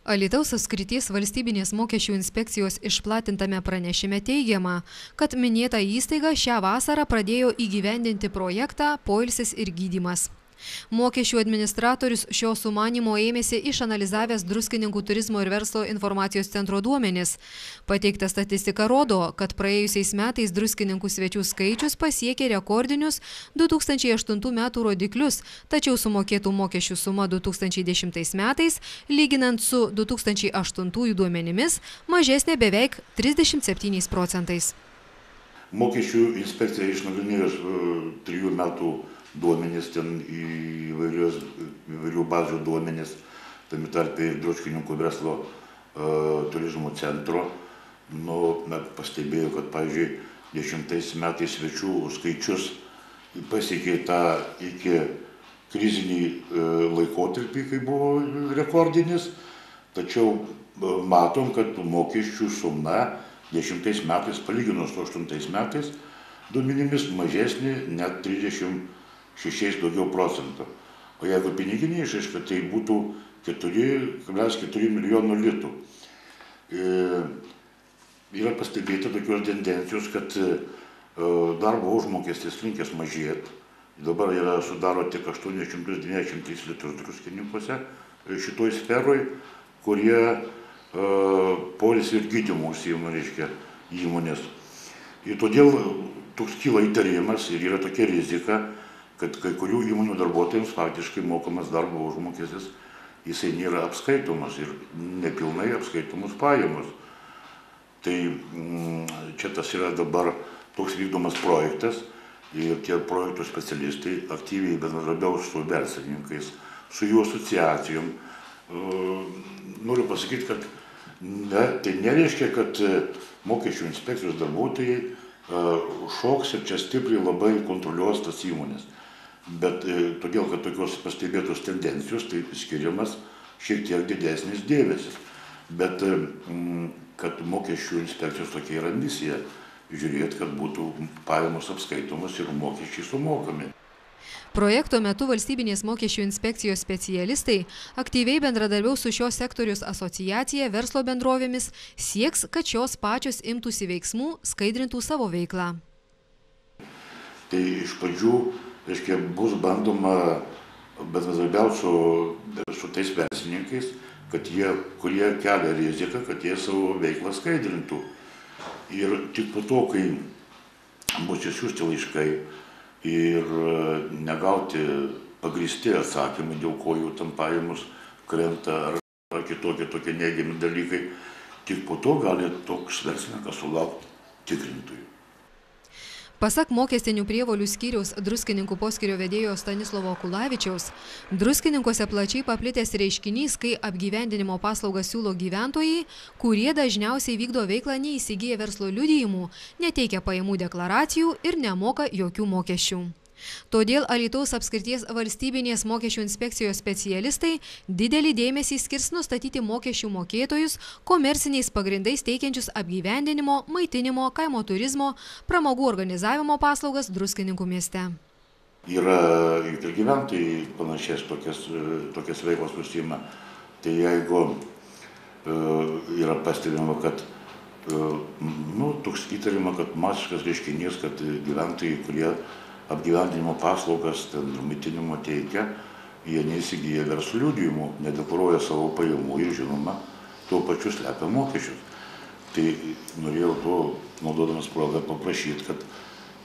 Alytaus apskrities valstybinės mokesčių inspekcijos išplatintame pranešime teigiama, kad minėta įstaiga šią vasarą pradėjo įgyvendinti projektą Poilsis ir gydymas. Mokesčių administratorius šio sumanymo ėmėsi išanalizavęs Druskininkų turizmo ir verslo informacijos centro duomenis. Pateikta statistika rodo, kad praėjusiais metais Druskininkų svečių skaičius pasiekė rekordinius 2008 metų rodiklius, tačiau sumokėtų mokesčių suma 2010 metais, lyginant su 2008 duomenimis, mažesnė beveik 37%. Mokesčių inspekcija išnagrinėjo 3 metų duomenys, ten įvairių bazių duomenys, tame tarpe ir Druskininkų verslo turizmo centro. Pastebėjo, kad, pavyzdžiui, 10 metais svečių skaičius pasiekė tą iki krizinį laikotarpį, kai buvo rekordinis, tačiau matom, kad mokesčių suma 10 metais, palyginus su 8 metais, duomenimis mažesnė net 36 daugiau procentų. O jeigu piniginė išraiška, tai būtų 4,4 milijonų litų. Yra pastebėta tokios tendencijos, kad darbo užmokestis linkęs mažėti. Dabar sudaro tik 893 litrus Druskininkuose šitoj sferoj, kurie poilsio ir gydymo užsiima, įmonės. Ir todėl toks kyla įtarimas ir yra tokia rizika, kad kai kurių įmonių darbuotojams faktiškai mokamas darbo užmokestis, jisai nėra apskaitomas ir nepilnai apskaitomus pajamos. Tai čia tas yra dabar toks vykdomas projektas ir tie projektų specialistai aktyviai bendradarbiaus su verslininkais, su jų asociacijom. Noriu pasakyti, kad tai nereiškia, kad mokesčių inspekcijos darbuotojai šoks ir čia stipriai labai kontroliuos tas įmonės. Bet todėl, kad tokios pastebėtos tendencijos, tai skiriamas šiek tiek didesnis dėmesys. Bet kad mokesčių inspekcijos tokia yra misija, žiūrėti, kad būtų pajamos apskaitomos ir mokesčiai sumokami. Projekto metu valstybinės mokesčių inspekcijos specialistai aktyviai bendradarbiaus su šios sektorius asociacija verslo bendrovėmis, sieks, kad šios pačios imtųsi veiksmų, skaidrintų savo veiklą. Tai iš pradžių, bus bandoma bendradarbiauti su tais verslininkais, kurie kelia riziką, kad jie savo veiklą skaidrintų. Ir tik po to, kai bus išsiųsti laiškai ir negauti pagrįsti atsakymai, dėl ko jų tam pajamos krenta ar kitokie neigiami dalykai, tik po to gali toks verslininkas sulaukti tikrintojų. Pasak mokestinių prievolių skyriaus Druskininkų poskyrio vedėjo Stanislovo Kulavičiaus, Druskininkuose plačiai paplitęs reiškinys, kai apgyvendinimo paslaugas siūlo gyventojai, kurie dažniausiai vykdo veiklą neįsigiję verslo liudijimų, neteikia pajamų deklaracijų ir nemoka jokių mokesčių. Todėl Alytaus apskrities valstybinės mokesčių inspekcijos specialistai didelį dėmesį skirs nustatyti mokesčių mokėtojus komerciniais pagrindais teikiančius apgyvendinimo, maitinimo, kaimo turizmo, pramogų organizavimo paslaugas Druskininkų mieste. Yra ir gyventojai panašias tokias veiklas užsiima. Tai jeigu yra pastebima, kad toks įtarima, kad masiškas reiškinys, kad gyventojai, kurie apgyvendinimo paslaugas, maitinimo teikia, jie neįsigyja verslo liudijimų, nedeklaruoja savo pajamų ir, žinoma, tuo pačiu slepia mokesčius. Tai norėjau to, naudodamas progą, paprašyti, kad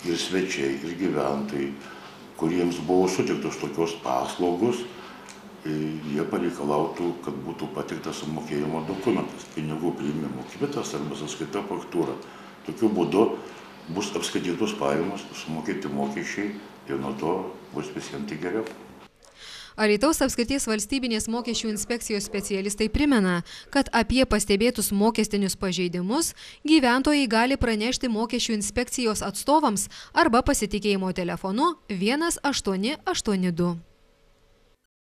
ir svečiai, ir gyventojai, kuriems buvo suteiktos tokios paslaugos, jie pareikalautų, kad būtų pateiktas sumokėjimo dokumentas, pinigų priėmimo kvitas arba sąskaita faktūra. Tokiu būdu bus apskaitytos pajamos, sumokėti mokesčiai ir nuo to bus visiems tik geriau. Alytaus apskrities valstybinės mokesčių inspekcijos specialistai primena, kad apie pastebėtus mokestinius pažeidimus gyventojai gali pranešti mokesčių inspekcijos atstovams arba pasitikėjimo telefonu 1882.